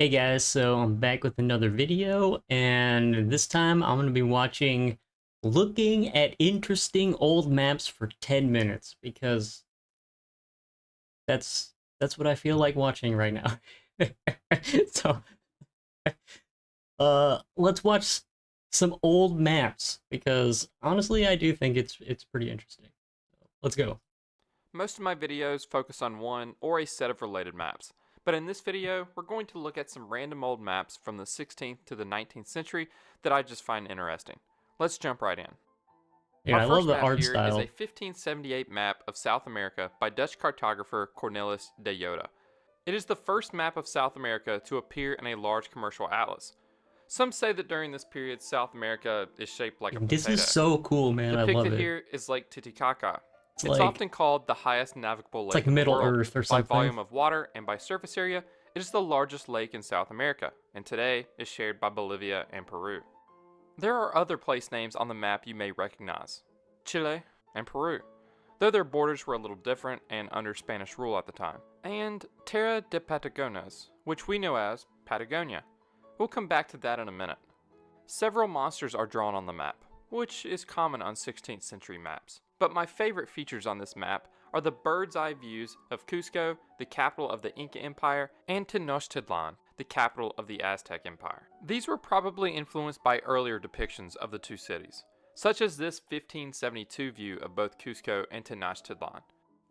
Hey guys, so I'm back with another video, and this time I'm going to be looking at interesting old maps for 10 minutes, because that's what I feel like watching right now. So, let's watch some old maps, because honestly I do think it's pretty interesting. Let's go. Most of my videos focus on one or a set of related maps, but in this video we're going to look at some random old maps from the 16th to the 19th century that I just find interesting. Let's jump right in. Yeah, Our I love first the map art here is a style. 1578 map of South America by Dutch cartographer Cornelis de Jode. It is the first map of South America to appear in a large commercial atlas. Some say that during this period South America is shaped like a This is potato. so cool, man. I love Depicted it. here is Lake Titicaca. It's It's like often called the highest navigable it's like lake in the Middle world. Earth or By something. volume of water and by surface area, it is the largest lake in South America, and today is shared by Bolivia and Peru. There are other place names on the map you may recognize: Chile and Peru, though their borders were a little different and under Spanish rule at the time, and Terra de Patagones, which we know as Patagonia. We'll come back to that in a minute. Several monsters are drawn on the map, which is common on 16th century maps. But my favorite features on this map are the bird's eye views of Cusco, the capital of the Inca Empire, and Tenochtitlan, the capital of the Aztec Empire. These were probably influenced by earlier depictions of the two cities, such as this 1572 view of both Cusco and Tenochtitlan.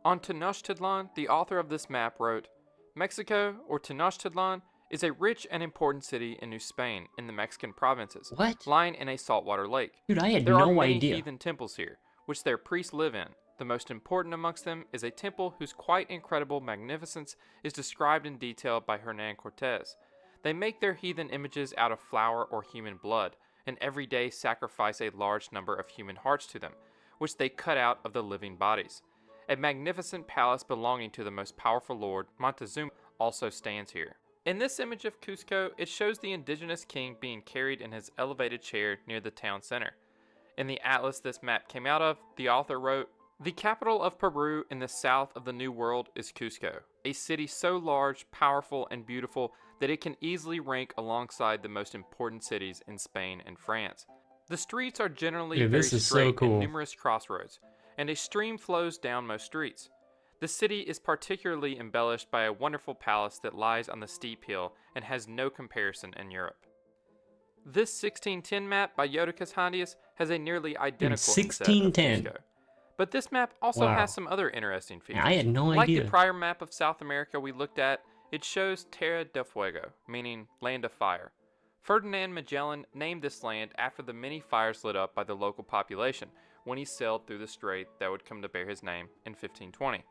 On Tenochtitlan, the author of this map wrote, "Mexico, or Tenochtitlan, is a rich and important city in New Spain in the Mexican provinces, What? lying in a saltwater lake. Dude, I had There are no many idea. heathen temples here, which their priests live in. The most important amongst them is a temple whose quite incredible magnificence is described in detail by Hernan Cortez. They make their heathen images out of flour or human blood, and every day sacrifice a large number of human hearts to them, which they cut out of the living bodies. A magnificent palace belonging to the most powerful lord, Montezuma, also stands here." In this image of Cusco, it shows the indigenous king being carried in his elevated chair near the town center. In the atlas this map came out of, the author wrote, "The capital of Peru in the south of the New World is Cusco, a city so large, powerful, and beautiful that it can easily rank alongside the most important cities in Spain and France. The streets are generally Dude, very this is so straight and cool. numerous crossroads, and a stream flows down most streets. The city is particularly embellished by a wonderful palace that lies on the steep hill and has no comparison in Europe." This 1610 map by Jodocus Hondius has a nearly Dude, identical inset of 1610. Cusco. But this map also has Wow. some other interesting Man, I features. had no Like the idea. prior map of South America we looked at, it shows Terra del Fuego, meaning land of fire. Ferdinand Magellan named this land after the many fires lit up by the local population when he sailed through the strait that would come to bear his name in 1520.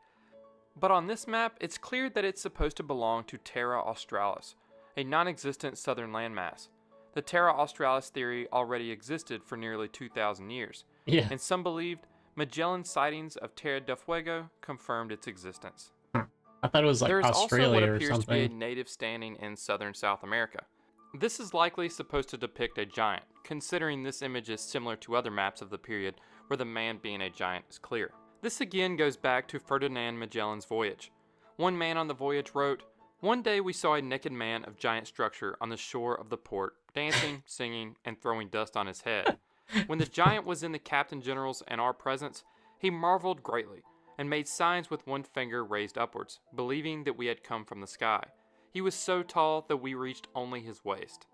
But on this map, it's clear that it's supposed to belong to Terra Australis, a non-existent southern landmass. The Terra Australis theory already existed for nearly 2,000 years, Yeah. and some believed Magellan's sightings of Terra del Fuego confirmed its existence. Huh. I thought it was like There is also what Australia or appears to be a something. native standing in southern South America. This is likely supposed to depict a giant, considering this image is similar to other maps of the period where the man being a giant is clear. This again goes back to Ferdinand Magellan's voyage. One man on the voyage wrote, "One day we saw a naked man of giant structure on the shore of the port, dancing, singing, and throwing dust on his head. When the giant was in the captain general's and our presence, he marveled greatly, and made signs with one finger raised upwards, believing that we had come from the sky. He was so tall that we reached only his waist."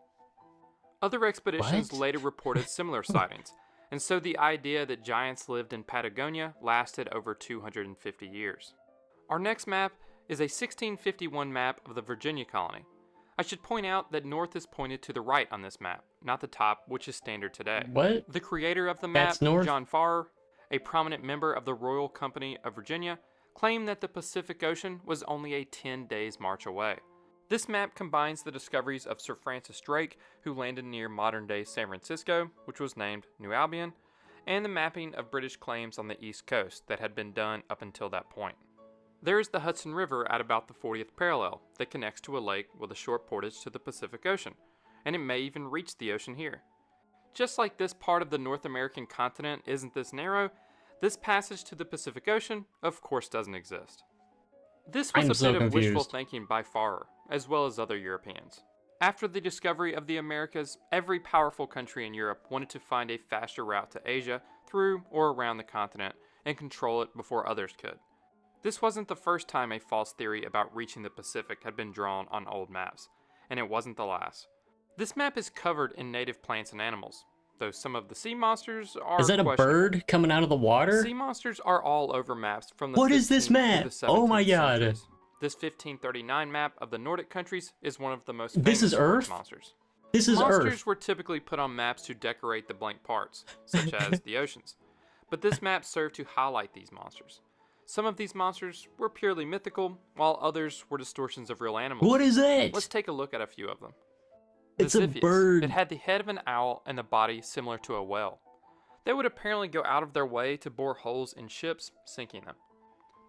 Other expeditions What? later reported similar sightings, and so the idea that giants lived in Patagonia lasted over 250 years. Our next map is a 1651 map of the Virginia colony. I should point out that north is pointed to the right on this map, not the top, which is standard today. What? The creator of the map, That's north? John Farrar, a prominent member of the Royal Company of Virginia, claimed that the Pacific Ocean was only a 10 days march away. This map combines the discoveries of Sir Francis Drake, who landed near modern-day San Francisco, which was named New Albion, and the mapping of British claims on the East Coast that had been done up until that point. There is the Hudson River at about the 40th parallel that connects to a lake with a short portage to the Pacific Ocean, and it may even reach the ocean here. Just like this part of the North American continent isn't this narrow, this passage to the Pacific Ocean, of course, doesn't exist. This was I'm a bit so of wishful confused. thinking by Farrer, as well as other Europeans. After the discovery of the Americas, every powerful country in Europe wanted to find a faster route to Asia through or around the continent and control it before others could. This wasn't the first time a false theory about reaching the Pacific had been drawn on old maps, and it wasn't the last. This map is covered in native plants and animals, though some of the sea monsters are Is that a questionable. bird coming out of the water? Sea monsters are all over maps from the What is 15th this through map? the 17th Oh my god. centuries. This 1539 map of the Nordic countries is one of the most This famous is for its Earth? monsters. This is Monsters Earth. were typically put on maps to decorate the blank parts, such as the oceans, but this map served to highlight these monsters. Some of these monsters were purely mythical, while others were distortions of real animals. What is that? Let's take a look at a few of them. It's a Ziphius. bird. It had the head of an owl and the body similar to a whale. They would apparently go out of their way to bore holes in ships, sinking them.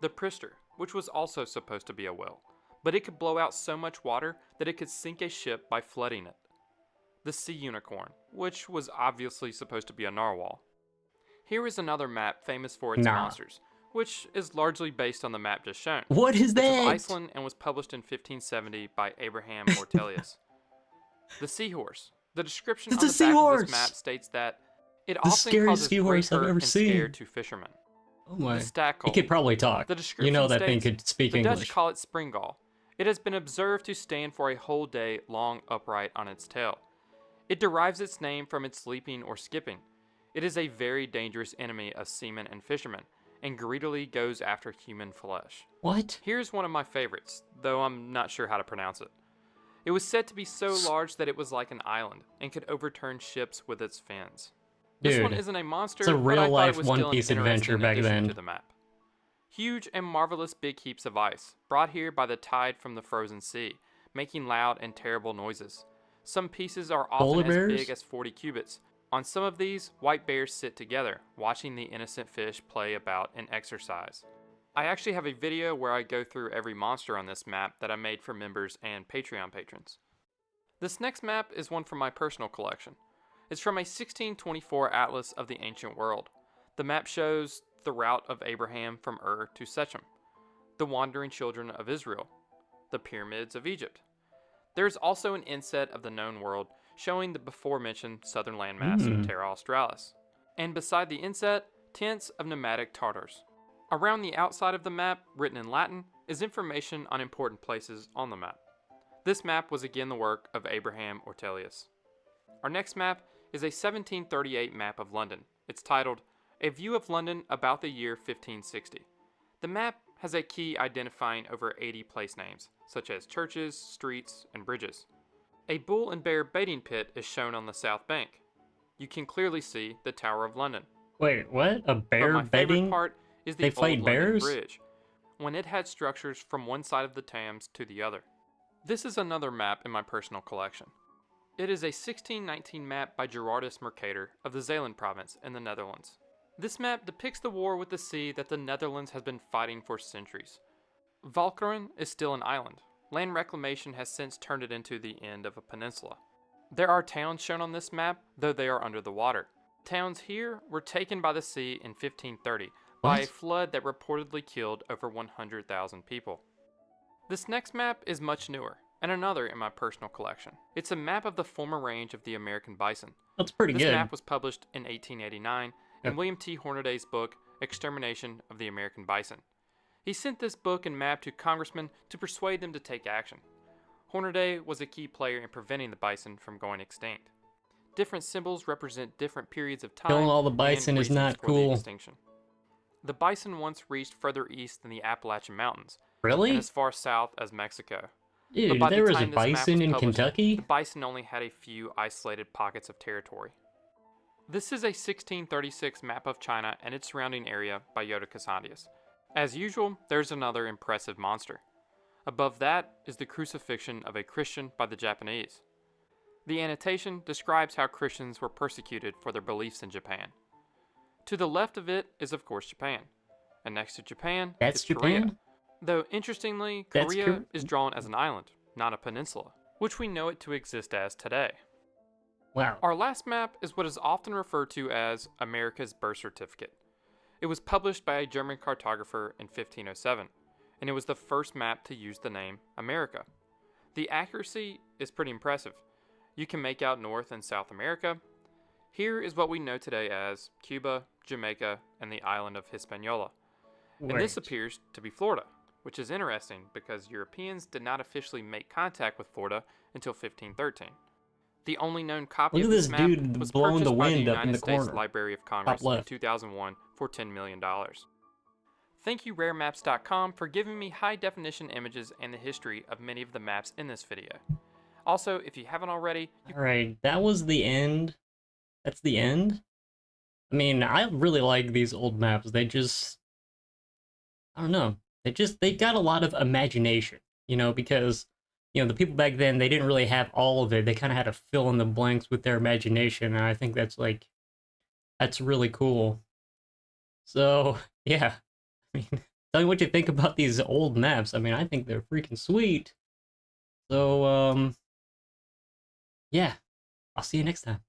The Prister, which was also supposed to be a whale, but it could blow out so much water that it could sink a ship by flooding it. The Sea Unicorn, which was obviously supposed to be a narwhal. Here is another map famous for its monsters, which is largely based on the map just shown. What is It's that? of Iceland and was published in 1570 by Abraham Ortelius. The Seahorse. The description on the back of this map states that it often scariest causes seahorse great I've hurt ever and scare seen. to fishermen. Oh my. The Stackle. It could probably talk. The description You know that thing states, could speak the English. Dutch call it springall. It has been observed to stand for a whole day long upright on its tail. It derives its name from its leaping or skipping. It is a very dangerous enemy of seamen and fishermen, and greedily goes after human flesh. What? Here's one of my favorites, though I'm not sure how to pronounce it. It was said to be so large that it was like an island, and could overturn ships with its fins. This Dude, one isn't a monster, it's a but I thought real-life it was One still an Piece interesting adventure back addition then. to the map. Huge and marvelous big heaps of ice, brought here by the tide from the frozen sea, making loud and terrible noises. Some pieces are Polar often as bears? big as 40 cubits. On some of these, white bears sit together, watching the innocent fish play about and exercise. I actually have a video where I go through every monster on this map that I made for members and Patreon patrons. This next map is one from my personal collection. It's from a 1624 atlas of the ancient world. The map shows the route of Abraham from Ur to Shechem, the wandering children of Israel, the pyramids of Egypt. There is also an inset of the known world showing the before-mentioned southern landmass of Terra Australis, and beside the inset, tents of nomadic Tartars. Around the outside of the map, written in Latin, is information on important places on the map. This map was again the work of Abraham Ortelius. Our next map is a 1738 map of London. It's titled, A View of London About the Year 1560. The map has a key identifying over 80 place names, such as churches, streets, and bridges. A bull and bear baiting pit is shown on the south bank. You can clearly see the Tower of London. Wait, what? A bear But my favorite bedding? part is the They old fight London bears? Bridge, when it had structures from one side of the Thames to the other. This is another map in my personal collection. It is a 1619 map by Gerardus Mercator of the Zeeland province in the Netherlands. This map depicts the war with the sea that the Netherlands has been fighting for centuries. Walcheren is still an island. Land reclamation has since turned it into the end of a peninsula. There are towns shown on this map, though they are under the water. Towns here were taken by the sea in 1530 by a flood that reportedly killed over 100,000 people. This next map is much newer, and another in my personal collection. It's a map of the former range of the American bison. That's pretty This good. map was published in 1889 in William T. Hornaday's book, Extermination of the American Bison. He sent this book and map to congressmen to persuade them to take action. Hornaday was a key player in preventing the bison from going extinct. Different symbols represent different periods of time. Killing all the and bison is reasons not for the cool. extinction. The bison once reached further east than the Appalachian Mountains, Really? and as far south as Mexico. Dude, by the there was a time this map bison was in published, Kentucky? The bison only had a few isolated pockets of territory. This is a 1636 map of China and its surrounding area by Yoda Cassandius. As usual, there's another impressive monster. Above that is the crucifixion of a Christian by the Japanese. The annotation describes how Christians were persecuted for their beliefs in Japan. To the left of it is of course Japan, and next to Japan That's is Korea. Japan? Though interestingly, That's Korea is drawn as an island, not a peninsula, which we know it to exist as today. Wow. Our last map is what is often referred to as America's birth certificate. It was published by a German cartographer in 1507, and it was the first map to use the name America. The accuracy is pretty impressive. You can make out North and South America. Here is what we know today as Cuba, Jamaica, and the island of Hispaniola. And this Right. appears to be Florida, which is interesting because Europeans did not officially make contact with Florida until 1513. The only known copy Look of at this this map dude was blowing the purchased by the wind up in United the States corner. Library of Top Congress in left. 2001 for $10 million. Thank you raremaps.com for giving me high definition images and the history of many of the maps in this video. Also, if you haven't already, Alright, that was the end. That's the end? I mean, I really like these old maps. They just, I don't know. They got a lot of imagination, because, the people back then, they didn't really have all of it. They kind of had to fill in the blanks with their imagination, and I think that's really cool. So, yeah. I mean, tell me what you think about these old maps. I mean, I think they're freaking sweet. So, yeah. I'll see you next time.